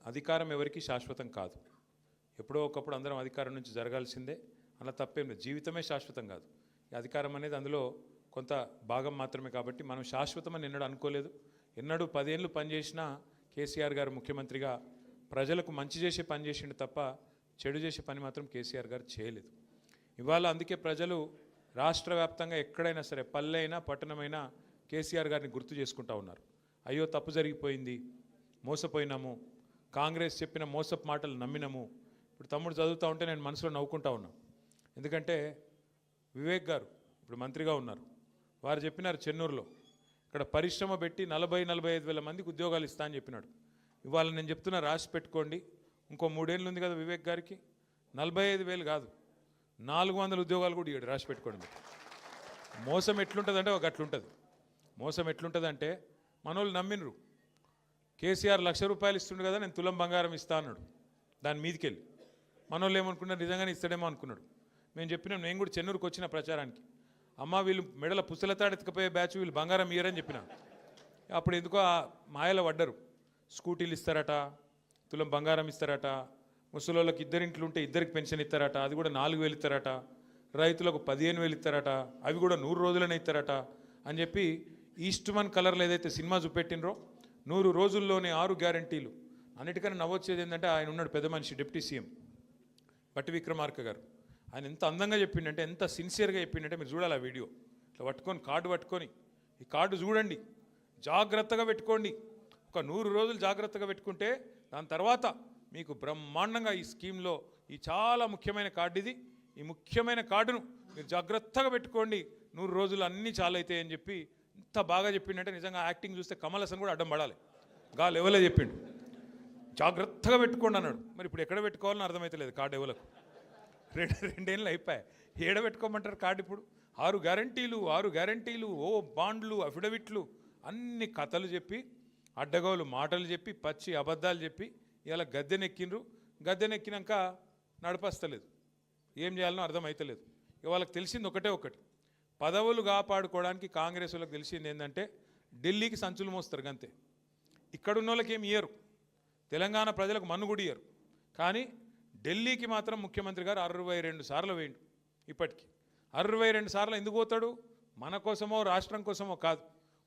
అధికారం ఎవరికి శాశ్వతం కాదు. ఎప్పుడో ఒకప్పుడు అందరం అధికారం నుంచి జరగాల్సిందే, అలా తప్పేం లేదు. జీవితమే శాశ్వతం కాదు. ఈ అధికారం అనేది అందులో కొంత భాగం మాత్రమే. కాబట్టి మనం శాశ్వతమని ఎన్నడూ అనుకోలేదు. ఎన్నడూ 10 ఏళ్ళు పనిచేసినా కేసీఆర్ గారు ముఖ్యమంత్రిగా ప్రజలకు మంచి చేసే పని చేసిండు తప్ప చెడు చేసే పని మాత్రం కేసీఆర్ గారు చేయలేదు. ఇవాళ అందుకే ప్రజలు రాష్ట్ర వ్యాప్తంగా ఎక్కడైనా సరే, పల్లె అయినా పట్టణమైనా కేసీఆర్ గారిని గుర్తు చేసుకుంటూ ఉన్నారు. అయ్యో తప్పు జరిగిపోయింది, మోసపోయినాము, కాంగ్రెస్ చెప్పిన మోసపు మాటలు నమ్మినాము. ఇప్పుడు తమ్ముడు చదువుతూ ఉంటే నేను మనసులో నవ్వుకుంటా ఉన్నాను. ఎందుకంటే వివేక్ గారు ఇప్పుడు మంత్రిగా ఉన్నారు. వారు చెప్పినారు చెన్నూరులో ఇక్కడ పరిశ్రమ పెట్టి 40-45 వేల మందికి ఉద్యోగాలు ఇస్తా అని చెప్పినాడు. ఇవాళ నేను చెప్తున్నా, రాసి పెట్టుకోండి. ఇంకో 3 ఏళ్ళు ఉంది కదా వివేక్ గారికి, 45,000 కాదు 400 ఉద్యోగాలు కూడా ఇవ్వడు. రాసి పెట్టుకోండి. మోసం ఎట్లుంటుందంటే ఒక అట్లుంటుంది. మోసం ఎట్లుంటుందంటే మనోళ్ళు నమ్మినరు. కేసీఆర్ ₹1,00,000 ఇస్తుండు కదా, నేను తులం బంగారం ఇస్తా అన్నాడు. దాని మీదకి వెళ్ళి మనోళ్ళు ఏమనుకున్నారు, నిజంగానే ఇస్తాడేమో అనుకున్నాడు. మేము చెప్పినాం, నేను కూడా చెన్నూరుకు వచ్చిన ప్రచారానికి, అమ్మ వీళ్ళు మెడల పుస్తలతాడెత్తుకపోయే బ్యాచ్, వీళ్ళు బంగారం ఇయ్యరని చెప్పిన. అప్పుడు ఎందుకో ఆ మాయలో పడ్డరు. స్కూటీలు ఇస్తారట, తులం బంగారం ఇస్తారట, ముసలోళ్ళకి 2 ఇంట్లు ఉంటే 2కి పెన్షన్ ఇస్తారట, అది కూడా 4,000 ఇస్తారట, రైతులకు 15,000 ఇస్తారట, అవి కూడా 100 రోజులనే ఇస్తారట అని చెప్పి ఈస్ట్మన్ కలర్లో ఏదైతే సినిమా చూపెట్టినరో 100 రోజుల్లోనే 6 గ్యారంటీలు. అన్నిటికన్నా నవ్వొచ్చేది ఏంటంటే ఆయన ఉన్నాడు పెద్ద మనిషి, డిప్యూటీ సీఎం బట్టి విక్రమార్క గారు. ఆయన ఎంత అందంగా చెప్పిండంటే, ఎంత సిన్సియర్గా చెప్పిండంటే మీరు చూడాలి ఆ వీడియో. ఇట్లా పట్టుకొని కార్డు పట్టుకొని, ఈ కార్డు చూడండి, జాగ్రత్తగా పెట్టుకోండి, ఒక 100 రోజులు జాగ్రత్తగా పెట్టుకుంటే దాని తర్వాత మీకు బ్రహ్మాండంగా ఈ స్కీమ్లో ఈ చాలా ముఖ్యమైన కార్డు ఇది, ఈ ముఖ్యమైన కార్డును మీరు జాగ్రత్తగా పెట్టుకోండి, 100 రోజులు అన్నీ చాలా అవుతాయి అని చెప్పి ఎంత బాగా చెప్పిండంటే, నిజంగా యాక్టింగ్ చూస్తే కమల్ హాసన్ కూడా అడ్డం పడాలి. గా లెవెలే చెప్పిండు, జాగ్రత్తగా పెట్టుకోండి అన్నాడు. మరి ఇప్పుడు ఎక్కడ పెట్టుకోవాలని అర్థమవుతలేదు. కార్డు ఎవలకు 2 ఏళ్ళు అయిపోయాయి, ఏడ పెట్టుకోమంటారు కార్డు ఇప్పుడు? 6 గ్యారంటీలు, ఓ బాండ్లు, అఫిడవిట్లు, అన్ని కథలు చెప్పి, అడ్డగోలు మాటలు చెప్పి, పచ్చి అబద్ధాలు చెప్పి ఇలా గద్దెనెక్కిండ్రు. గద్దెనెక్కినాక నడపస్తలేదు, ఏం చేయాలనో అర్థమవుతలేదు. వాళ్ళకి తెలిసింది ఒకటి, పదవులు కాపాడుకోవడానికి కాంగ్రెస్ వాళ్ళకి తెలిసింది ఏంటంటే ఢిల్లీకి సంచులు మోస్తారు అంతే. ఇక్కడున్న వాళ్ళకి ఏమి ఇయ్యరు, తెలంగాణ ప్రజలకు మన్ను కూడా ఇయ్యరు. కానీ ఢిల్లీకి మాత్రం ముఖ్యమంత్రి గారు 62 సార్లు వేయండు. ఇప్పటికీ 62 సార్లు ఎందుకు పోతాడు? మన కోసమో రాష్ట్రం కోసమో కాదు,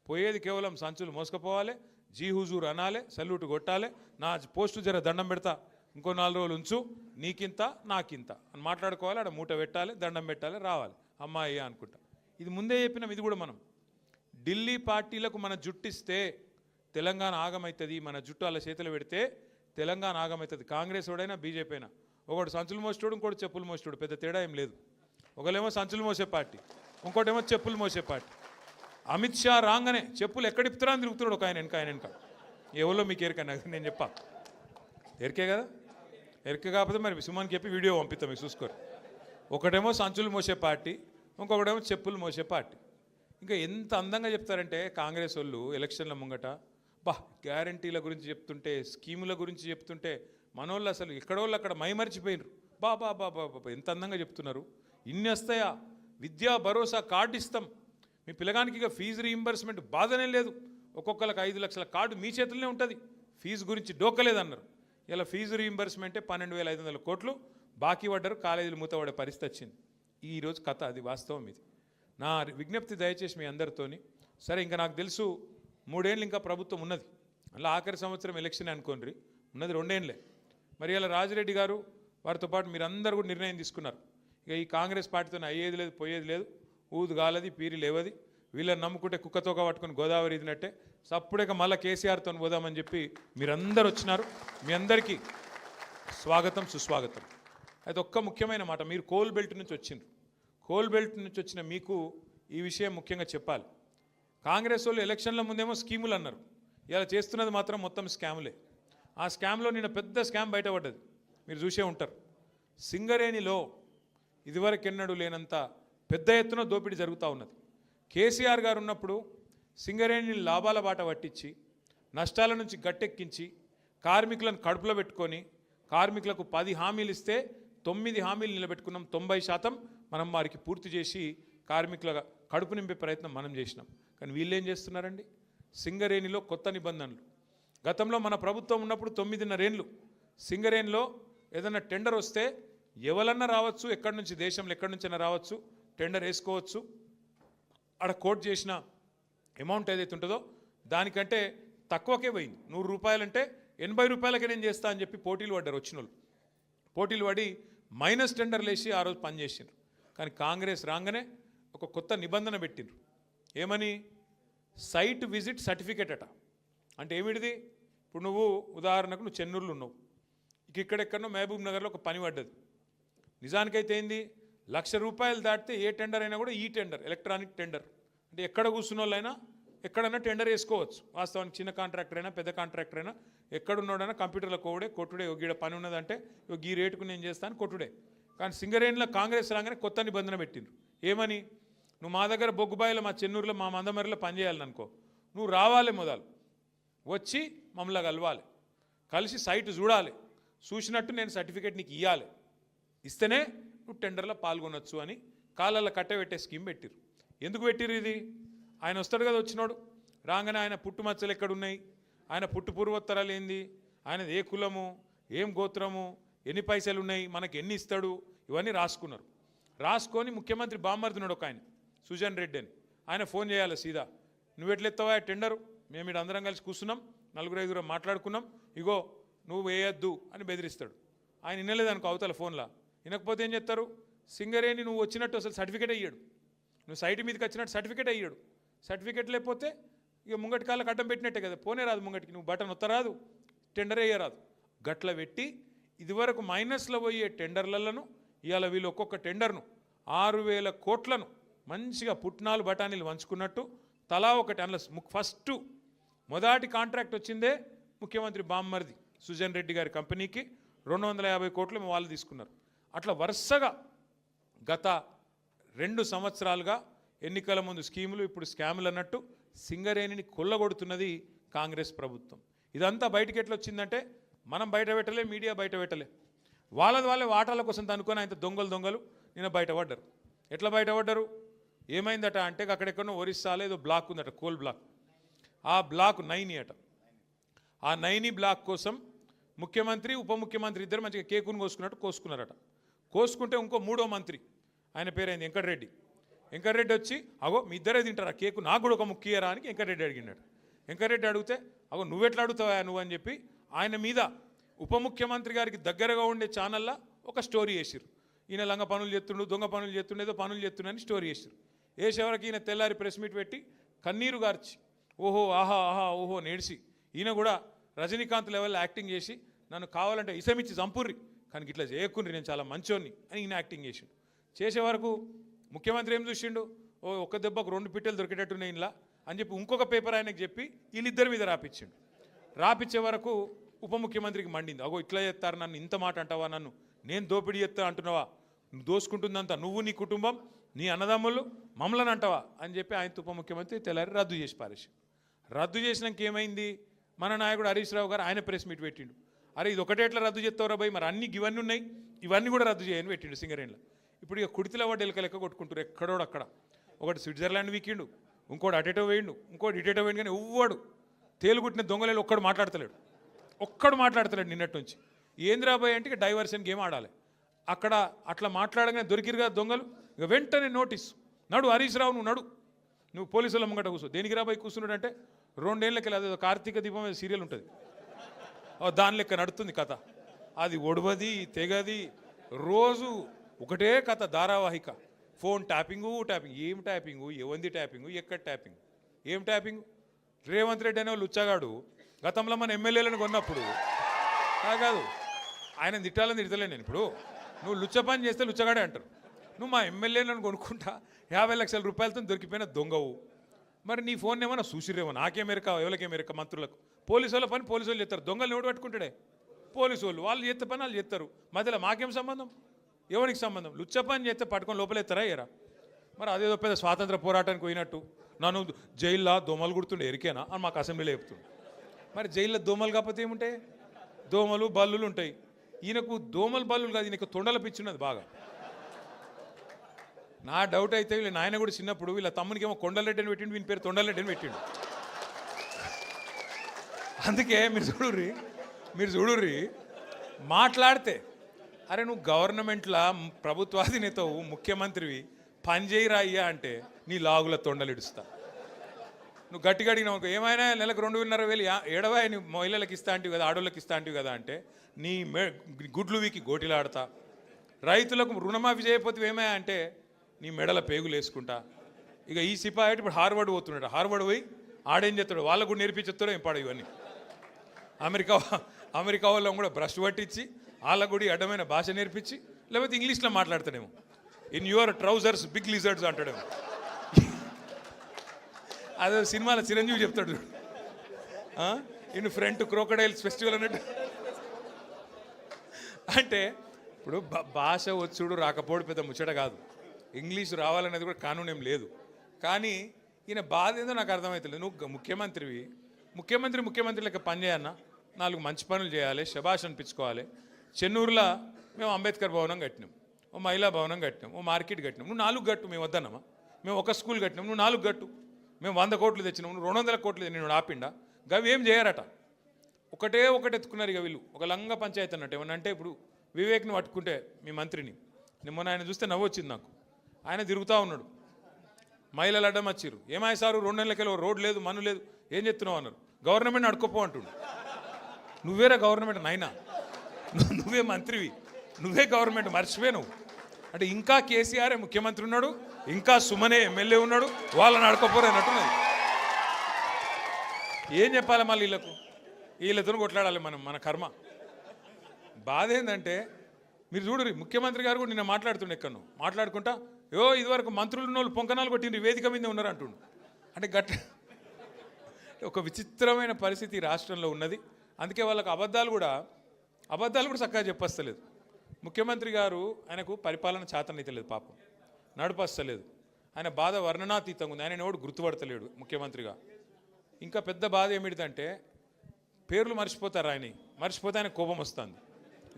పోయేది కేవలం సంచులు మోసుకపోవాలి, జీ హుజూర్ అనాలి, సల్యూట్ కొట్టాలి, నా పోస్టు జర దండం పెడతా, ఇంకో 4 రోజులు ఉంచు, నీకింత నాకింత అని మాట్లాడుకోవాలి, ఆడ మూట పెట్టాలి, దండం పెట్టాలి, రావాలి, అమ్మాయి అనుకుంటా. ఇది ముందే చెప్పినాం. ఇది కూడా మనం ఢిల్లీ పార్టీలకు మన జుట్టిస్తే తెలంగాణ ఆగమవుతుంది, మన జుట్టు అలా చేతులు పెడితే తెలంగాణ ఆగమవుతుంది. కాంగ్రెస్ వాడైనా బీజేపీ అయినా, ఒకటి సంచులు మోసేటోడు, ఇంకోటి చెప్పులు మోసేటోడు, పెద్ద తేడా ఏం లేదు. ఒకళ్ళేమో సంచులు మోసే పార్టీ, ఇంకోటేమో చెప్పులు మోసే పార్టీ. అమిత్ షా రాగానే చెప్పులు ఎక్కడ ఇప్పుతారా అని తిరుగుతున్నాడు ఒక ఆయన వెనక. ఎవరో మీకు ఎరికన్నా నేను చెప్పా, ఎరికే కదా, ఎరిక కాకపోతే మరి సుమన్కి చెప్పి వీడియో పంపిస్తాం, మీకు చూసుకోరు. ఒకటేమో సంచులు మోసే పార్టీ, ఇంకొకటేమో చెప్పులు మోసే పార్టీ. ఇంకా ఎంత అందంగా చెప్తారంటే కాంగ్రెస్ వాళ్ళు ఎలక్షన్ల ముంగట, గ్యారంటీల గురించి చెప్తుంటే, స్కీముల గురించి చెప్తుంటే మనోళ్ళు అసలు ఎక్కడోళ్ళు అక్కడ మైమరిచిపోయినరు. బాబా ఎంత అందంగా చెప్తున్నారు. ఇన్ని వస్తాయా, విద్యా భరోసా కార్డు ఇస్తాం, మీ పిల్లగానికి ఇక ఫీజు రీయింబర్స్మెంట్ బాధనే లేదు, ఒక్కొక్కరికి 5 లక్షల కార్డు మీ చేతుల్లోనే ఉంటుంది, ఫీజు గురించి డోకలేదన్నారు. ఇలా ఫీజు రీయింబర్స్మెంటే 12,500 కోట్లు బాకీ పడ్డారు, కాలేజీలు మూతపడే పరిస్థితి వచ్చింది. ఈరోజు కథ అది, వాస్తవం ఇది. నా విజ్ఞప్తి దయచేసి మీ అందరితోని, సరే ఇంకా నాకు తెలుసు 3 ఏళ్ళు ఇంకా ప్రభుత్వం ఉన్నది, అలా ఆఖరి సంవత్సరం ఎలక్షన్ అనుకోండి, ఉన్నది 2 ఏళ్ళే. మరి ఇలా రాజిరెడ్డి గారు వారితో పాటు మీరందరూ కూడా నిర్ణయం తీసుకున్నారు, ఇక ఈ కాంగ్రెస్ పార్టీతో అయ్యేది లేదు, పోయేది లేదు, ఊదు గాలది పీరి లేవది, వీళ్ళని నమ్ముకుంటే కుక్కతోక పట్టుకొని గోదావరి ఇదినట్టే, సప్పుడేక మళ్ళీ కేసీఆర్తో పోదామని చెప్పి మీరందరూ వచ్చినారు. మీ అందరికీ స్వాగతం, సుస్వాగతం. అయితే ఒక్క ముఖ్యమైన మాట, మీరు కోల్ బెల్ట్ నుంచి వచ్చిండ్రు, కోల్ బెల్ట్ నుంచి వచ్చిన మీకు ఈ విషయం ముఖ్యంగా చెప్పాలి. కాంగ్రెస్ వాళ్ళు ఎలక్షన్ల ముందేమో స్కీములు అన్నారు, ఇలా చేస్తున్నది మాత్రం మొత్తం స్కాములే. ఆ స్కామ్లో నిన్న పెద్ద స్కామ్ బయటపడ్డది, మీరు చూసే ఉంటారు. సింగరేణిలో ఇదివరకెన్నడూ లేనంత పెద్ద ఎత్తున దోపిడీ జరుగుతూ ఉన్నది. కేసీఆర్ గారు ఉన్నప్పుడు సింగరేణిని లాభాల బాట పట్టించి, నష్టాల నుంచి గట్టెక్కించి, కార్మికులను కడుపులో పెట్టుకొని, కార్మికులకు 10 హామీలు ఇస్తే 9 హామీలు నిలబెట్టుకున్నాం. 90% మనం వారికి పూర్తి చేసి కార్మికుల కడుపు నింపే ప్రయత్నం మనం చేసినాం. కానీ వీళ్ళు ఏం చేస్తున్నారండి, సింగరేణిలో కొత్త నిబంధనలు. గతంలో మన ప్రభుత్వం ఉన్నప్పుడు 9.5 ఏళ్ళు సింగరేణిలో ఏదైనా టెండర్ వస్తే ఎవరన్నా రావచ్చు, ఎక్కడి నుంచి దేశంలో ఎక్కడి నుంచైనా రావచ్చు, టెండర్ వేసుకోవచ్చు. ఆడ కోట్ చేసిన అమౌంట్ ఏదైతే ఉంటుందో దానికంటే తక్కువకే పోయింది. 100 రూపాయలంటే 80 రూపాయలకే నేను చేస్తా అని చెప్పి పోటీలు పడ్డారు. వచ్చిన వాళ్ళు పోటీలు పడి మైనస్ టెండర్లు వేసి ఆ రోజు పనిచేసిండ్రు. కానీ కాంగ్రెస్ రాగానే ఒక కొత్త నిబంధన పెట్టిండ్రు. ఏమని? సైట్ విజిట్ సర్టిఫికేట్ అట. అంటే ఏమిటిది? ఇప్పుడు నువ్వు ఉదాహరణకు నువ్వు చెన్నూరులో ఉన్నావు, ఇక్కడెక్కడో మహబూబ్ నగర్లో ఒక పని పడ్డది. నిజానికైతే ఏంది, 1,00,000 రూపాయలు దాటితే ఏ టెండర్ అయినా కూడా ఈ టెండర్ ఎలక్ట్రానిక్ టెండర్ అంటే ఎక్కడ కూర్చున్న వాళ్ళైనా ఎక్కడైనా టెండర్ వేసుకోవచ్చు. వాస్తవానికి చిన్న కాంట్రాక్టర్ అయినా పెద్ద కాంట్రాక్టర్ అయినా ఎక్కడున్నాడైనా కంప్యూటర్లో కోడే కొట్టుడే, గీడ పని ఉన్నదంటే ఈ రేటుకు నేను చేస్తాను కొట్టుడే. కానీ సింగరేణిలో కాంగ్రెస్ రాగానే కొత్త నిబంధన పెట్టిండ్రు. ఏమని? నువ్వు మా దగ్గర బొగ్గుబాయిలో మా చెన్నూరులో మా మందమరిలో పనిచేయాలనుకో, నువ్వు రావాలి, మొదలు వచ్చి మమ్మల్ని కలవాలి, కలిసి సైట్ చూడాలి, చూసినట్టు నేను సర్టిఫికేట్ నీకు ఇవ్వాలి, ఇస్తేనే నువ్వు టెండర్లో పాల్గొనొచ్చు అని కాళ్ళల్లో కట్టబెట్టే స్కీమ్ పెట్టిరు. ఎందుకు పెట్టిరు ఇది? ఆయన వస్తాడు కదా, వచ్చినాడు రాగానే ఆయన పుట్టుమచ్చలు ఎక్కడున్నాయి, ఆయన పుట్టు పూర్వోత్తరాలు ఏంది, ఆయనది ఏ కులము, ఏం గోత్రము, ఎన్ని పైసలు ఉన్నాయి, మనకి ఎన్ని ఇస్తాడు, ఇవన్నీ రాసుకున్నారు. రాసుకొని ముఖ్యమంత్రి బామ్మర్దినాడు ఒక ఆయన, సుజన్ రెడ్డి అని, ఆయన ఫోన్ చేయాలి సీదా, నువ్వు ఎట్లెత్తావా టెండరు, మేము ఇక్కడ అందరం కలిసి కూర్చున్నాం, 4-5 మాట్లాడుకున్నాం, ఇగో నువ్వు వేయద్దు అని బెదిరిస్తాడు. ఆయన వినలేదనుకో అవతల ఫోన్లో, వినకపోతే ఏం చేస్తారు, సింగరేణి నువ్వు వచ్చినట్టు అసలు సర్టిఫికేట్ అయ్యాడు, నువ్వు సైట్ మీదకి వచ్చినట్టు సర్టిఫికేట్ అయ్యాడు. సర్టిఫికేట్ లేకపోతే ఇక ముంగటి కాళ్ళకి అడ్డం పెట్టినట్టే కదా, పోనే రాదు ముంగటికి, నువ్వు బటన్ ఒత్తరాదు, టెండర్ వేయరాదు. గట్ల పెట్టి ఇదివరకు మైనస్లో పోయే టెండర్లను ఇవాళ వీళ్ళు ఒక్కొక్క టెండర్ను 6,000 కోట్లను మంచిగా పుట్నాలు బఠానీలు వంచుకున్నట్టు తలా ఒకటి. అందులో ఫస్ట్ మొదటి కాంట్రాక్ట్ వచ్చిందే ముఖ్యమంత్రి బామ్మర్ది సుజన్ రెడ్డి గారి కంపెనీకి 250 కోట్లు వాళ్ళు తీసుకున్నారు. అట్లా వరుసగా గత 2 సంవత్సరాలుగా ఎన్నికల ముందు స్కీములు, ఇప్పుడు స్కాములు అన్నట్టు సింగరేణిని కొల్లగొడుతున్నది కాంగ్రెస్ ప్రభుత్వం. ఇదంతా బయటకు ఎట్లా వచ్చిందంటే మనం బయట పెట్టలే, మీడియా బయట పెట్టలే, వాళ్ళే వాటాల కోసం తనుకొని ఆయన దొంగలు నిన్న బయటపడ్డారు. ఎట్లా బయటపడ్డారు? ఏమైందట అంటే అక్కడెక్కడో ఒరిస్సాలో ఏదో బ్లాక్ ఉందట, కోల్ బ్లాక్. ఆ బ్లాక్ 9 అట. ఆ 9 బ్లాక్ కోసం ముఖ్యమంత్రి ఉప ముఖ్యమంత్రి ఇద్దరు మంచిగా కేకును కోసుకున్నట్టు కోసుకున్నారట. కోసుకుంటే ఇంకో 3వ మంత్రి, ఆయన పేరైంది వెంకటరెడ్డి వచ్చి, అగో మీ ఇద్దరే తింటారా కేకు, నాకు కూడా ఒక ముఖ్యరా అని వెంకటరెడ్డి అడిగినాడు. వెంకటరెడ్డి అడిగితే, అగో నువ్వెట్లా అడుగుతావా నువ్వు అని చెప్పి ఆయన మీద ఉప ముఖ్యమంత్రి గారికి దగ్గరగా ఉండే ఛానల్లో ఒక స్టోరీ వేసిరు. ఈయన లంగ పనులు చేస్తుండు, దొంగ పనులు చేస్తుండే, ఏదో పనులు చేస్తుండని స్టోరీ వేసిరు. వేసేవరకు ఈయన తెల్లారి ప్రెస్ మీట్ పెట్టి కన్నీరు గార్చి ఓహో ఆహా ఓహో నేడిసి ఈయన కూడా రజనీకాంత్ లెవెల్లో యాక్టింగ్ చేసి నన్ను కావాలంటే ఇసమిచ్చి చంపుర్రి కానీ ఇట్లా చేయకుండ్రి, నేను చాలా మంచోన్ని అని ఈయన యాక్టింగ్ చేసిండు. చేసే వరకు ముఖ్యమంత్రి ఏం చూసిండు, ఒక్క దెబ్బకు 2 పిట్టలు దొరికేటట్టున్నాయి ఇలా అని చెప్పి ఇంకొక పేపర్ ఆయనకు చెప్పి వీళ్ళిద్దరి మీద రాపిచ్చిండు. రాపిచ్చే వరకు ఉప ముఖ్యమంత్రికి మండింది, అగో ఇట్లా చేస్తారు, నన్ను ఇంత మాట అంటావా, నన్ను నేను దోపిడీ చేస్తా అంటున్నావా, దోసుకుంటుందంతా నువ్వు, నీ కుటుంబం, నీ అన్నదమ్ములు, మమ్మల్ని అంటావా అని చెప్పి ఆయన ఉప ముఖ్యమంత్రి తెల్లారి రద్దు చేసి పారేసి. రద్దు చేసినాక ఏమైంది, మన నాయకుడు హరీష్ రావు గారు ఆయన ప్రెస్ మీట్ పెట్టిండు. అరే ఇది ఒకటే ఎట్లా రద్దు చేస్తావురా భయ్, మరి ఇవన్నీ ఉన్నాయి, ఇవన్నీ కూడా రద్దు చేయని పెట్టిండు సింగరేణిలో. ఇప్పుడు ఇక కుడితిలో వాడు ఎలక లెక్క కొట్టుకుంటారు ఎక్కడోడు అక్కడ. ఒకటి స్విట్జర్లాండ్ వీకిండు, ఇంకోటి అటేటో వేయండు, ఇంకోటి ఇటేటో వేయండు, కానీ ఎవ్వడు తేలుగుట్టిన దొంగలేలు ఒక్కడు మాట్లాడతలేడు నిన్నటి నుంచి. ఏంద్రాబాయ్ అంటే ఇక డైవర్షన్ గేమ్ ఆడాలి. అక్కడ అట్లా మాట్లాడగానే దొరికిరుగా దొంగలు, ఇక వెంటనే నోటీస్, నడు హరీష్ రావు నువ్వు పోలీసుల ముంగట కూర్చో. దేనికి రాబాయి కూర్చున్నాడు అంటే 2 ఏళ్ళకి అదేదో కార్తీక దీపం సీరియల్ ఉంటుంది, దాని లెక్క నడుతుంది కథ. అది ఒడవది తెగది, రోజు ఒకటే కథ ధారావాహిక. ఫోన్ ట్యాపింగు ఏం ట్యాపింగు, ఎవంది ట్యాపింగు, ఎక్కడ ట్యాపింగ్, ఏం ట్యాపింగు. రేవంత్ రెడ్డి అనే వాళ్ళు ఉచ్చగాడు గతంలో మన ఎమ్మెల్యేలను కొన్నప్పుడు కాదు, ఆయన తిట్టాలని తిడతలే నేను. ఇప్పుడు నువ్వు లుచ్చ పని చేస్తే లుచ్చగాడే అంటారు. నువ్వు మా ఎమ్మెల్యేలను కొనుక్కుంటా 50 లక్షల రూపాయలతో దొరికిపోయిన దొంగవు. మరి నీ ఫోన్ ఏమన్నా చూసిరేమో, నాకేమెరక ఎవరికేమెరక, మంత్రులకు. పోలీసు వాళ్ళ పని పోలీసు వాళ్ళు చేస్తారు, దొంగలు ఎవడు పట్టుకుంటాడే పోలీసు వాళ్ళు చేస్తే పని వాళ్ళు చేస్తారు. మధ్యలో మాకేం సంబంధం, ఎవరికి సంబంధం. లుచ్చ పని చేస్తే పట్టుకొని లోపలెత్తారా ఏరా. మరి అదేదో పెద్ద స్వాతంత్ర పోరాటానికి పోయినట్టు నన్ను జైల్లో దోమలు కుడుతుండే ఎరికేనా అని మాకు అసెంబ్లీలో చెప్తుండే. మరి జైల్లో దోమలు కాకపోతే ఏముంటాయి, దోమలు బల్లులు ఉంటాయి. ఈయనకు దోమలు బల్లులు కాదు, ఈయనకు తొండల పిచ్చున్నది బాగా. నా డౌట్ అయితే వీళ్ళ నాయన కూడా చిన్నప్పుడు వీళ్ళ తమ్మునికి ఏమో కొండలరెడ్డి అని పెట్టిండు, వీని పేరు తొండలరెడ్డి అని పెట్టిండు. అందుకే మీరు చూడుర్రి మాట్లాడితే అరే నువ్వు గవర్నమెంట్లో ప్రభుత్వాధినేతవు ముఖ్యమంత్రివి పని చేయరా అయ్యా అంటే నీ లాగుల తొండలిడుస్తా. నువ్వు గట్టిగా అడిగినావు ఏమైనా నెలకు 2,500 ఏడవా నీ మహిళలకు ఇస్తా అంటివి కదా, ఆడోళ్ళకి ఇస్తా అంటివి కదా అంటే నీ గుడ్లు వీకి గోటిలాడతా. రైతులకు రుణమాఫీ చేయకపోతే ఏమయ్యా అంటే నీ మెడల పేగులు వేసుకుంటా. ఇక ఈ సిపాయి ఇప్పుడు హార్వర్డ్ పోతున్నాడు, హార్వర్డ్ పోయి ఆడేం చేస్తాడు వాళ్ళకు కూడా నేర్పించేస్తాడో ఏం పాడు ఇవన్నీ. అమెరికా వాళ్ళం కూడా బ్రష్ పట్టించి వాళ్ళకు కూడా అడ్డమైన భాష నేర్పించి లేకపోతే ఇంగ్లీష్లో మాట్లాడతాడేమో. In your trousers big lizards అంటాడేమో. అదే సినిమాలో చిరంజీవి చెప్తాడు ఇన్ ఫ్రంట్ క్రోకడైల్స్ ఫెస్టివల్ అన్నట్టు. అంటే ఇప్పుడు భాష వచ్చుడు రాకపోవడం పెద్ద ముచ్చట కాదు, ఇంగ్లీష్ రావాలనేది కూడా కానూన్ ఏం లేదు. కానీ ఈయన బాధ ఏందో నాకు అర్థమవుతుంది. నువ్వు ముఖ్యమంత్రి లెక్క పని చేయన్నా, 4 మంచి పనులు చేయాలి, శబాష్ అనిపించుకోవాలి. చెన్నూరులో మేము అంబేద్కర్ భవనం కట్టినాం, ఓ మహిళా భవనం కట్టినాం, ఓ మార్కెట్ కట్టినాం. నువ్వు 4 గట్టు, మేము వద్దన్నామా? మేము ఒక స్కూల్ కట్టినాం, నువ్వు 4 గట్టు. మేము 100 కోట్లు తెచ్చినాం, నువ్వు 200 కోట్లు నేను ఆపిండా? గవి ఏం చేయరట. ఒకటే ఎత్తుకున్నారు ఇక వీళ్ళు, ఒక లంగ పంచాయతీ అన్నట్టు. ఏమన్నా అంటే ఇప్పుడు వివేక్ని పట్టుకుంటే మీ మంత్రిని, మొన్న ఆయన చూస్తే నవ్వు వచ్చింది నాకు. ఆయన తిరుగుతూ ఉన్నాడు, మహిళలు అడ్డం వచ్చిర్రు. ఏమాయి సారు 2 నెలలకెళ్ళి రోడ్ లేదు, మన్ను లేదు, ఏం చెప్తున్నావు అన్నారు. గవర్నమెంట్ అడుకోపో అంటుండు. నువ్వేరా గవర్నమెంట్ నాయనా, నువ్వే మంత్రివి, నువ్వే గవర్నమెంట్ మర్చిపోయావు అంటే. ఇంకా కేసీఆరే ముఖ్యమంత్రి ఉన్నాడు, ఇంకా సుమనే ఎమ్మెల్యే ఉన్నాడు, వాళ్ళని అడకపోరు అన్నట్టున్నది. ఏం చెప్పాలి మళ్ళీ వీళ్ళతో కొట్లాడాలి మనం, మన కర్మ. బాధ ఏంటంటే మీరు చూడరు, ముఖ్యమంత్రి గారు కూడా నిన్న మాట్లాడుతుండే ఎక్కడో మాట్లాడుకుంటా, ఇదివరకు మంత్రులు ఉన్న వాళ్ళు పొంకనాలు కొట్టిండ్రు, వేదిక మీద ఉన్నారు అంటుండు. అంటే ఒక విచిత్రమైన పరిస్థితి రాష్ట్రంలో ఉన్నది. అందుకే వాళ్ళకు అబద్ధాలు కూడా చక్కగా చెప్పస్తలేదు. ముఖ్యమంత్రి గారు ఆయనకు పరిపాలన చేతనైతే లేదు, పాపం నడుపస్తలేదు. ఆయన బాధ వర్ణనాతీతంగా ఉంది. ఆయన ఎవడు గుర్తుపడతలేడు ముఖ్యమంత్రిగా. ఇంకా పెద్ద బాధ ఏమిటిదంటే పేర్లు మర్చిపోతారు. మర్చిపోతే ఆయన కోపం వస్తుంది,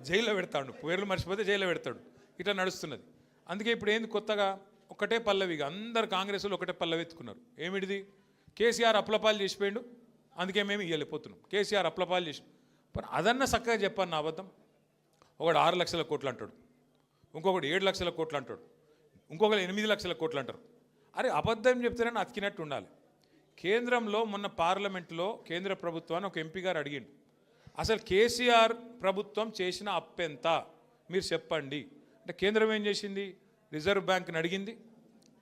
జైల్లో పెడతాడు. పేర్లు మర్చిపోతే జైల్లో పెడతాడు. ఇట్లా నడుస్తున్నది. అందుకే ఇప్పుడు ఏంది కొత్తగా ఒకటే పల్లవిగా అందరు కాంగ్రెస్లో ఒకటే పల్లవి ఎత్తుకున్నారు. ఏమిటిది? కేసీఆర్ అప్లపాలు చేసిపోయిండు, అందుకే మేము ఇవ్వలేకపోతున్నాం. కేసీఆర్ అప్లపాలు చేసి అదన్నా చక్కగా చెప్పాను నా అబద్ధం. ఒకడు 6 లక్షల కోట్లు అంటాడు, ఇంకొకటి 7 లక్షల కోట్లు అంటాడు, ఇంకొకరు 8 లక్షల కోట్లు అంటారు. అరే అబద్ధం చెప్తేనే అతికినట్టు ఉండాలి. కేంద్రంలో మొన్న పార్లమెంటులో కేంద్ర ప్రభుత్వాన్ని ఒక ఎంపీ గారు అడిగిండు, అసలు కేసీఆర్ ప్రభుత్వం చేసిన అప్పెంత మీరు చెప్పండి అంటే కేంద్రం ఏం చేసింది? రిజర్వ్ బ్యాంక్ని అడిగింది,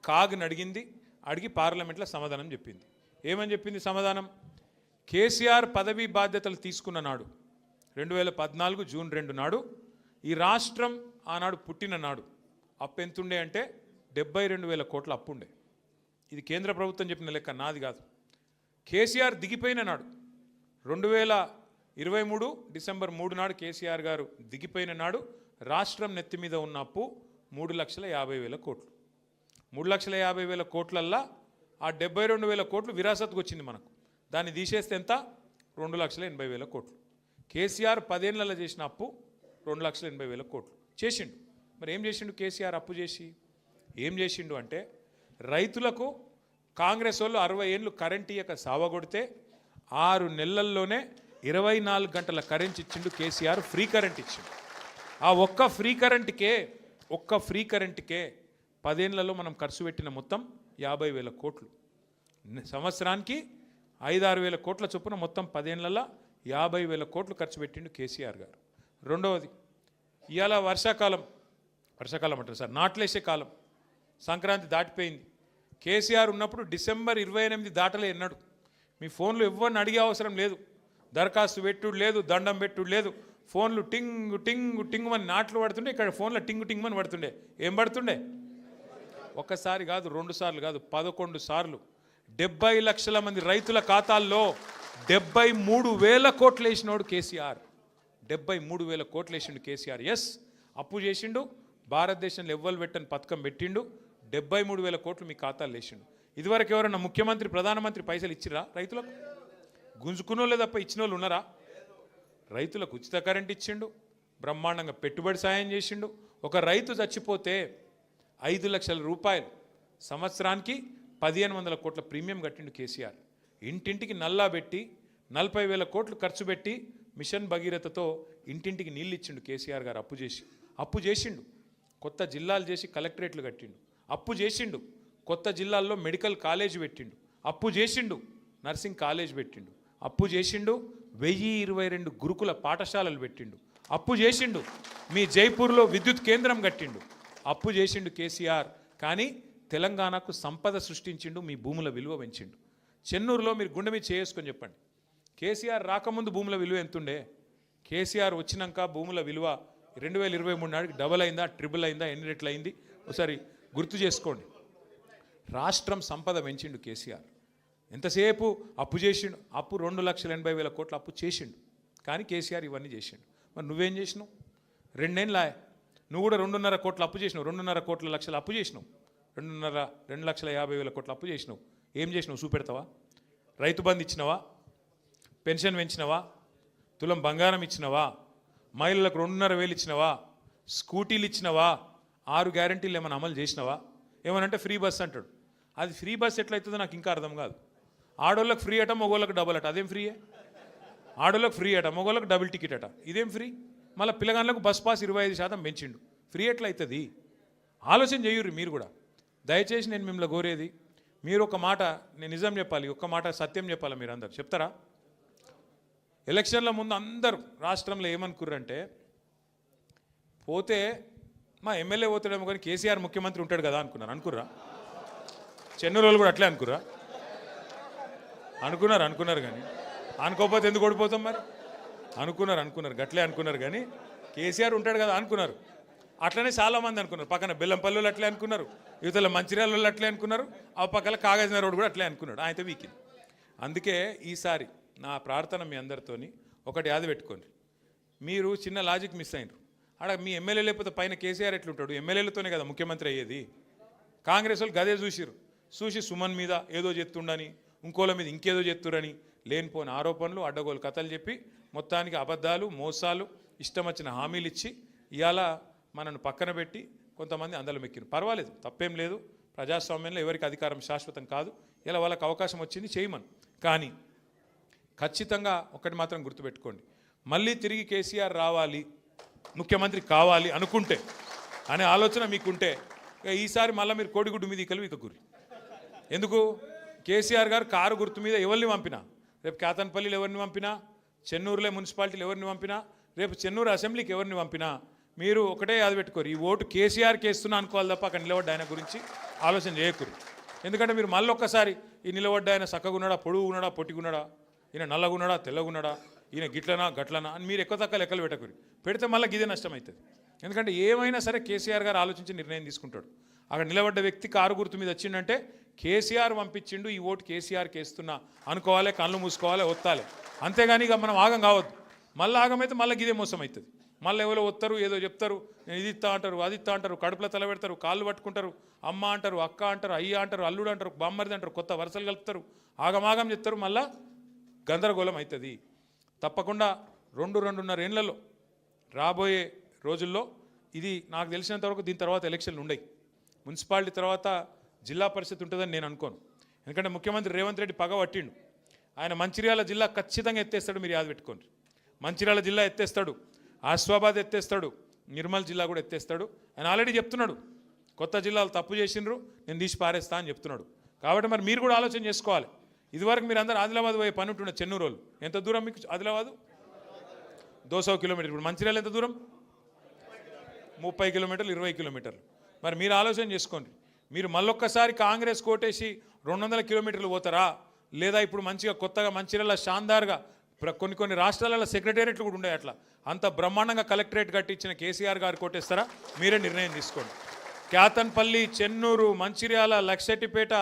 కాగ్ని అడిగింది, అడిగి పార్లమెంట్లో సమాధానం చెప్పింది. ఏమని చెప్పింది సమాధానం? కేసీఆర్ పదవీ బాధ్యతలు తీసుకున్న నాడు 2014 జూన్ 2 నాడు ఈ రాష్ట్రం ఆనాడు పుట్టిన నాడు అప్పు ఎంతుండే అంటే 72,000 కోట్ల అప్పు ఉండే. ఇది కేంద్ర ప్రభుత్వం చెప్పిన లెక్క, నాది కాదు. కేసీఆర్ దిగిపోయిన నాడు 2023 డిసెంబర్ 3 నాడు కేసీఆర్ గారు దిగిపోయిన నాడు రాష్ట్రం నెత్తి మీద ఉన్న అప్పు 3,50,000 కోట్లు. 3,50,000 కోట్లల్లా ఆ 72,000 కోట్లు విరాసత్కు వచ్చింది మనకు. దాన్ని తీసేస్తే ఎంత? 2,80,000 కోట్లు. కేసీఆర్ 10 ఏళ్లలో చేసిన అప్పు 2,80,000 కోట్లు చేసిండు. మరి ఏం చేసిండు కేసీఆర్ అప్పు చేసి? ఏం చేసిండు అంటే రైతులకు కాంగ్రెస్ వాళ్ళు 60 ఏళ్ళు కరెంట్ ఇయ్యక సావగొడితే 6 నెలల్లోనే 24 గంటల కరెంట్ ఇచ్చిండు కేసీఆర్. ఫ్రీ కరెంట్ ఇచ్చిండు. ఆ ఒక్క ఫ్రీ కరెంట్కే 10 ఏళ్లలో మనం ఖర్చు పెట్టిన మొత్తం 50,000 కోట్లు. సంవత్సరానికి 5-6 కోట్ల చొప్పున మొత్తం 10 ఏళ్లలో 50,000 కోట్లు ఖర్చు పెట్టిండు కేసీఆర్ గారు. రెండవది, ఇవాళ వర్షాకాలం అంటారు సార్, నాట్లేసే కాలం, సంక్రాంతి దాటిపోయింది. కేసీఆర్ ఉన్నప్పుడు డిసెంబర్ 28 దాటలే ఎన్నాడు. మీ ఫోన్లు ఎవరిని అడిగే అవసరం లేదు, దరఖాస్తు పెట్టుడు లేదు, దండం పెట్టుడు లేదు. ఫోన్లు టింగ్ టింగ్ టింగ్ అని నాట్లు పడుతుండే, ఇక్కడ ఫోన్లో టింగ్ టింగ్ అని పడుతుండే. ఏం పడుతుండే? ఒక్కసారి కాదు, 2 సార్లు కాదు, 11 సార్లు 70 లక్షల మంది రైతుల ఖాతాల్లో 73,000 కోట్లు వేసినోడు కేసీఆర్. 73,000 కోట్లు వేసిండు కేసీఆర్. ఎస్, అప్పు చేసిండు, భారతదేశంలో ఎవ్వరు పెట్టని పథకం పెట్టిండు, 73,000 కోట్లు మీ ఖాతాలు వేసిండు. ఇదివరకు ఎవరన్నా ముఖ్యమంత్రి ప్రధానమంత్రి పైసలు ఇచ్చిరా రైతులకు? గుంజుకున్నోళ్ళే తప్ప ఇచ్చిన వాళ్ళు ఉన్నారా? రైతులకు ఉచిత కరెంట్ ఇచ్చిండు, బ్రహ్మాండంగా పెట్టుబడి సాయం చేసిండు. ఒక రైతు చచ్చిపోతే 5 లక్షల రూపాయలు సంవత్సరానికి 1,500 కోట్ల ప్రీమియం కట్టిండు కేసీఆర్. ఇంటింటికి నల్లా పెట్టి 40,000 కోట్లు ఖర్చు పెట్టి మిషన్ భగీరథతో ఇంటింటికి నీళ్ళు ఇచ్చిండు కేసీఆర్ గారు. అప్పు చేసిండు. కొత్త జిల్లాలు చేసి కలెక్టరేట్లు కట్టిండు. అప్పు చేసిండు. కొత్త జిల్లాల్లో మెడికల్ కాలేజ్ పెట్టిండు. అప్పు చేసిండు. నర్సింగ్ కాలేజ్ పెట్టిండు. అప్పు చేసిండు. 1022 గురుకుల పాఠశాలలు పెట్టిండు. అప్పు చేసిండు. మీ జైపూర్లో విద్యుత్ కేంద్రం కట్టిండు. అప్పు చేసిండు కేసీఆర్. కానీ తెలంగాణకు సంపద సృష్టించిండు. మీ భూముల విలువ పెంచిండు. చెన్నూరులో మీరు గుండె మీద చేసుకొని చెప్పండి, కేసీఆర్ రాకముందు భూముల విలువ ఎంతుండే? కేసీఆర్ వచ్చినాక భూముల విలువ 2023 నాటికి డబల్ అయిందా, ట్రిపుల్ అయిందా, ఎన్ని రెట్లు అయింది ఒకసారి గుర్తు చేసుకోండి. రాష్ట్రం సంపద పెంచిండు కేసీఆర్. ఎంతసేపు అప్పు చేసిండు. అప్పు 2,80,000 కోట్ల అప్పు చేసిండు. కానీ కేసీఆర్ ఇవన్నీ చేసిండు. మరి నువ్వేం చేసినావు? 2 ఏళ్ళ నువ్వు కూడా 2.5 కోట్ల అప్పు చేసినావు. 2.5 కోట్ల లక్షల అప్పు చేసినావు. 2,50,000 కోట్ల అప్పు చేసినావు. ఏం చేసినావు చూపెడతావా? రైతు బంధు ఇచ్చినవా? పెన్షన్ పెంచినవా? తులం బంగారం ఇచ్చినవా? మహిళలకు 2,500,000 ఇచ్చినవా? స్కూటీలు ఇచ్చినవా? 6 గ్యారంటీలు ఏమైనా అమలు చేసినవా? ఏమనంటే ఫ్రీ బస్ అంటాడు. అది ఫ్రీ బస్ ఎట్లయితుందో నాకు ఇంకా అర్థం కాదు. ఆడోళ్ళకి ఫ్రీ అట, మగోళ్ళకి డబుల్ అట. అదేం ఫ్రీయే? ఆడోళ్ళకి ఫ్రీ అట, మగోళ్ళకి డబుల్ టికెట్ అట. ఇదేం ఫ్రీ? మళ్ళీ పిల్లగాళ్ళకు బస్ పాస్ 25% పెంచిండు. ఫ్రీ ఎట్లయితుంది? ఆలోచన చేయుర్రి మీరు కూడా. దయచేసి నేను మిమ్మల్ని కోరేది, మీరు ఒక మాట, నేను నిజం చెప్పాలి, ఒక్క మాట సత్యం చెప్పాలి. మీరు అందరు చెప్తారా? ఎలక్షన్ల ముందు అందరూ రాష్ట్రంలో ఏమనుకుర్రంటే, పోతే మా ఎమ్మెల్యే పోతాడేమో కానీ కేసీఆర్ ముఖ్యమంత్రి ఉంటాడు కదా అనుకుర్రా? చెన్నూరు వాళ్ళు కూడా అట్లే అనుకున్నారు కానీ అనుకోకపోతే ఎందుకు ఓడిపోతాం మరి? అనుకున్నారు గట్లే అనుకున్నారు కానీ కేసీఆర్ ఉంటాడు కదా అనుకున్నారు. అట్లనే చాలామంది అనుకున్నారు. పక్కన బెల్లంపల్లి అట్లే అనుకున్నారు, యువతల మంచిర్యాల వాళ్ళు అట్లే అనుకున్నారు, ఆ పక్కన కాగజ్నగర్ రోడ్ కూడా అట్లే అనుకున్నాడు. ఆయన వీకింది. అందుకే ఈసారి నా ప్రార్థన మీ అందరితోని ఒకటి యాద పెట్టుకోండి. మీరు చిన్న లాజిక్ మిస్ అయినరు. ఆడ మీ ఎమ్మెల్యే లేకపోతే పైన కేసీఆర్ ఎట్లుంటాడు? ఎమ్మెల్యేలతోనే కదా ముఖ్యమంత్రి అయ్యేది. కాంగ్రెస్ వాళ్ళు గదే చూసి సుమన్ మీద ఏదో చెప్తుండని, ఇంకోళ్ళ మీద ఇంకేదో చెప్తురని లేనిపోని ఆరోపణలు, అడ్డగోలు కథలు చెప్పి మొత్తానికి అబద్ధాలు, మోసాలు, ఇష్టం వచ్చిన హామీలు ఇచ్చి ఇవాళ మనను పక్కన పెట్టి కొంతమంది అందలం ఎక్కిరు. పర్వాలేదు, తప్పేం లేదు. ప్రజాస్వామ్యంలో ఎవరికి అధికారం శాశ్వతం కాదు. ఇలా వాళ్ళకి అవకాశం వచ్చింది చేయమని. కానీ ఖచ్చితంగా ఒకటి మాత్రం గుర్తుపెట్టుకోండి, మళ్ళీ తిరిగి కేసీఆర్ రావాలి, ముఖ్యమంత్రి కావాలి అనుకుంటే, అనే ఆలోచన మీకుంటే ఈసారి మళ్ళీ మీరు కోడిగుడ్డు మీద ఇకలు ఇకగురి. ఎందుకు? కేసీఆర్ గారు కారు గుర్తు మీద ఎవరిని పంపినా, రేపు కేతన్పల్లిలో ఎవరిని పంపినా, చెన్నూరులో మున్సిపాలిటీలు ఎవరిని పంపినా, రేపు చెన్నూరు అసెంబ్లీకి ఎవరిని పంపినా మీరు ఒకటే యాద పెట్టుకోరు, ఈ ఓటు కేసీఆర్కి వేస్తున్నా అనుకోవాలి తప్ప అక్కడ నిలబడ్డ ఆయన గురించి ఆలోచన చేయకూరు. ఎందుకంటే మీరు మళ్ళీ ఒక్కసారి ఈ నిలబడ్డ ఆయన చక్కగున్నాడా, పొడుగు ఉన్నాడా, పొట్టిగున్నాడా, ఈయన నల్లగున్నాడా, తెల్లగున్నాడా, ఈయన గిట్లనా గట్లనా అని మీరు ఎక్కువ తక్కువ లెక్కలు పెట్టకూరి. పెడితే మళ్ళీ గిదే నష్టం అవుతుంది. ఎందుకంటే ఏమైనా సరే కేసీఆర్ గారు ఆలోచించి నిర్ణయం తీసుకుంటాడు. అక్కడ నిలబడ్డ వ్యక్తి కారు గుర్తు మీద వచ్చిందంటే కేసీఆర్ పంపించిండు, ఈ ఓటు కేసీఆర్కి వేస్తున్నా అనుకోవాలి, కళ్ళు మూసుకోవాలి, ఒత్తాలి. అంతేగాని ఇక మనం ఆగం కావద్దు. మళ్ళీ ఆగమైతే మళ్ళీ గిదే మోసం అవుతుంది. మళ్ళీ ఎవరో వస్తారు, ఏదో చెప్తారు, నేను ఇది ఇస్తా అంటారు, అది ఇస్తా అంటారు, కడుపులో తల పెడతారు, కాళ్ళు పట్టుకుంటారు, అమ్మ అంటారు, అక్క అంటారు, అయ్య అంటారు, అల్లుడు అంటారు, బామ్మరిది అంటారు, కొత్త వరుసలు కలుపుతారు, ఆగమాగం చెప్తారు, మళ్ళా గందరగోళం అవుతుంది. తప్పకుండా 2-2.5 ఏళ్లలో రాబోయే రోజుల్లో ఇది నాకు తెలిసినంత వరకు దీని తర్వాత ఎలక్షన్లు ఉండయి. మున్సిపాలిటీ తర్వాత జిల్లా పరిషత్ ఉంటుందని నేను అనుకోను. ఎందుకంటే ముఖ్యమంత్రి రేవంత్ రెడ్డి పగ పట్టిండు. ఆయన మంచిర్యాల జిల్లా ఖచ్చితంగా ఎత్తేస్తాడు. మీరు యాద పెట్టుకోండి, మంచిర్యాల జిల్లా ఎత్తేస్తాడు, ఆసిఫాబాద్ ఎత్తేస్తాడు, నిర్మల్ జిల్లా కూడా ఎత్తేస్తాడు. ఆయన ఆల్రెడీ చెప్తున్నాడు, కొత్త జిల్లాలు తప్పు చేసిండ్రు, నేను తీసి పారేస్తా అని చెప్తున్నాడు. కాబట్టి మరి మీరు కూడా ఆలోచన చేసుకోవాలి. ఇదివరకు మీరు అందరూ ఆదిలాబాద్ పోయే పని ఉంటుండే. చెన్నూరు వాళ్ళు ఎంత దూరం మీకు? ఆదిలాబాదు 200 కిలోమీటర్లు. ఇప్పుడు మంచిర్యాల ఎంత దూరం? 30 కిలోమీటర్లు, 20 కిలోమీటర్లు. మరి మీరు ఆలోచన చేసుకోండి. మీరు మళ్ళొక్కసారి కాంగ్రెస్ కోటేసి 200 కిలోమీటర్లు పోతారా, లేదా ఇప్పుడు మంచిగా కొత్తగా మంచిర్యాల షాందార్గా కొన్ని రాష్ట్రాలలో సెక్రటేరియట్లు కూడా ఉండే, అట్లా అంత బ్రహ్మాండంగా కలెక్టరేట్ కట్టించిన కేసీఆర్ గారు కోటేస్తారా? మీరే నిర్ణయం తీసుకోండి. కేతన్పల్లి, చెన్నూరు, మంచిర్యాల, లక్షెట్టిపేట,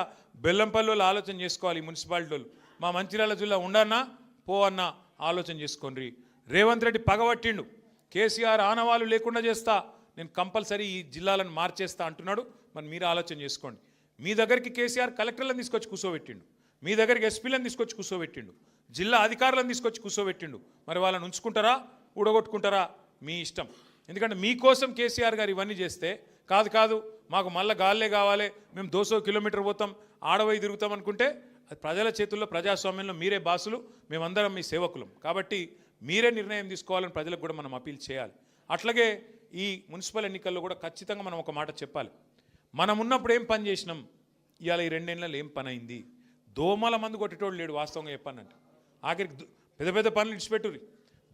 బెల్లంపల్లిలో ఆలోచన చేసుకోవాలి. మున్సిపాలిటీలు మా మంచిర్యాల జిల్లా ఉండన్నా పో అన్న ఆలోచన చేసుకోండి. రేవంత్ రెడ్డి పగబట్టిండు, కేసీఆర్ ఆనవాళ్ళు లేకుండా చేస్తా, నేను కంపల్సరీ ఈ జిల్లాలను మార్చేస్తా అంటున్నాడు. మరి మీరు ఆలోచన చేసుకోండి. మీ దగ్గరికి కేసీఆర్ కలెక్టర్లను తీసుకొచ్చి కూర్చోబెట్టిండు, మీ దగ్గరికి ఎస్పీలను తీసుకొచ్చి కూర్చోబెట్టిండు, జిల్లా అధికారులను తీసుకొచ్చి కూర్చోబెట్టిండు. మరి వాళ్ళని ఉంచుకుంటారా, ఊడగొట్టుకుంటారా? మీ ఇష్టం. ఎందుకంటే మీకోసం కేసీఆర్ గారు ఇవన్నీ చేస్తే కాదు మాకు మళ్ళీ గాల్లే కావాలి, మేము 200 కిలోమీటర్ పోతాం, ఆడవై తిరుగుతాం అనుకుంటే అది ప్రజల చేతుల్లో ప్రజాస్వామ్యంలో మీరే బాసులు, మేమందరం మీ సేవకులం. కాబట్టి మీరే నిర్ణయం తీసుకోవాలని ప్రజలకు కూడా మనం అపీల్ చేయాలి. అట్లాగే ఈ మున్సిపల్ ఎన్నికల్లో కూడా ఖచ్చితంగా మనం ఒక మాట చెప్పాలి. మనం ఉన్నప్పుడు ఏం పని చేసినాం, ఇవాళ ఈ 2 ఏళ్ళలో ఏం పని అయింది. దోమల మందు కొట్టేటోడు లేడు వాస్తవంగా చెప్పానంటే. ఆఖరికి పెద్ద పెద్ద పనులు ఇడిచిపెట్టుర్రి,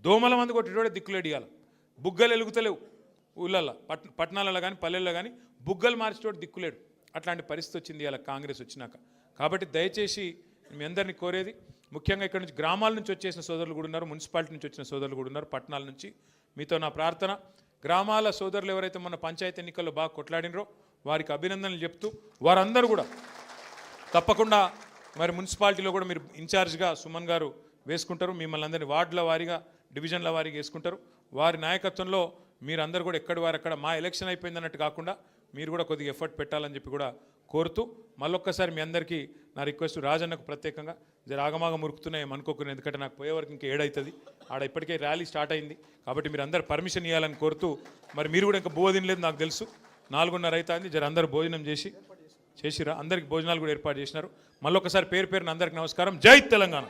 దోమల మందు కొట్టేటోడే దిక్కులేడు. ఇవాళ బుగ్గలు ఎలుగుతలేవు ఊళ్ళల్లో, పట్టణాలలో కానీ పల్లెల్లో కానీ బుగ్గలు మార్చేటోడు దిక్కులేడు. అట్లాంటి పరిస్థితి వచ్చింది ఇవాళ కాంగ్రెస్ వచ్చినాక. కాబట్టి దయచేసి మీ అందరినీ కోరేది, ముఖ్యంగా ఇక్కడ నుంచి గ్రామాల నుంచి వచ్చేసిన సోదరులు కూడా ఉన్నారు, మున్సిపాలిటీ నుంచి వచ్చిన సోదరులు కూడా ఉన్నారు, పట్టణాల నుంచి. మీతో నా ప్రార్థన, గ్రామాల సోదరులు ఎవరైతే మొన్న పంచాయతీ ఎన్నికల్లో బాగా కొట్లాడినరో వారికి అభినందనలు చెప్తూ, వారందరూ కూడా తప్పకుండా మరి మున్సిపాలిటీలో కూడా మీరు ఇన్ఛార్జ్గా సుమన్ గారు వేసుకుంటారు, మిమ్మల్ని అందరినీ వార్డుల వారీగా డివిజన్ల వారీగా వేసుకుంటారు. వారి నాయకత్వంలో మీరందరూ కూడా ఎక్కడి వారు అక్కడ మా ఎలక్షన్ అయిపోయింది అన్నట్టు కాకుండా మీరు కూడా కొద్దిగా ఎఫర్ట్ పెట్టాలని చెప్పి కూడా కోరుతూ, మళ్ళొక్కసారి మీ అందరికీ నా రిక్వెస్ట్, రాజన్నకు ప్రత్యేకంగా జర ఆగమాగ మురుకుతున్నాయి అనుకోకుండా, ఎందుకంటే నాకు పోయే వరకు ఇంకా 7 అవుతుంది, ఆడ ఇప్పటికే ర్యాలీ స్టార్ట్ అయింది. కాబట్టి మీరు అందరు పర్మిషన్ ఇవ్వాలని కోరుతూ, మరి మీరు కూడా ఇంకా తినలేదు నాకు తెలుసు, 4:30 అవుతుంది, జర అందరూ భోజనం చేసిరా, అందరికి భోజనాలు కూడా ఏర్పాటు చేసినారు. మళ్ళొకసారి పేరు పేరున అందరికి నమస్కారం. జై తెలంగాణ.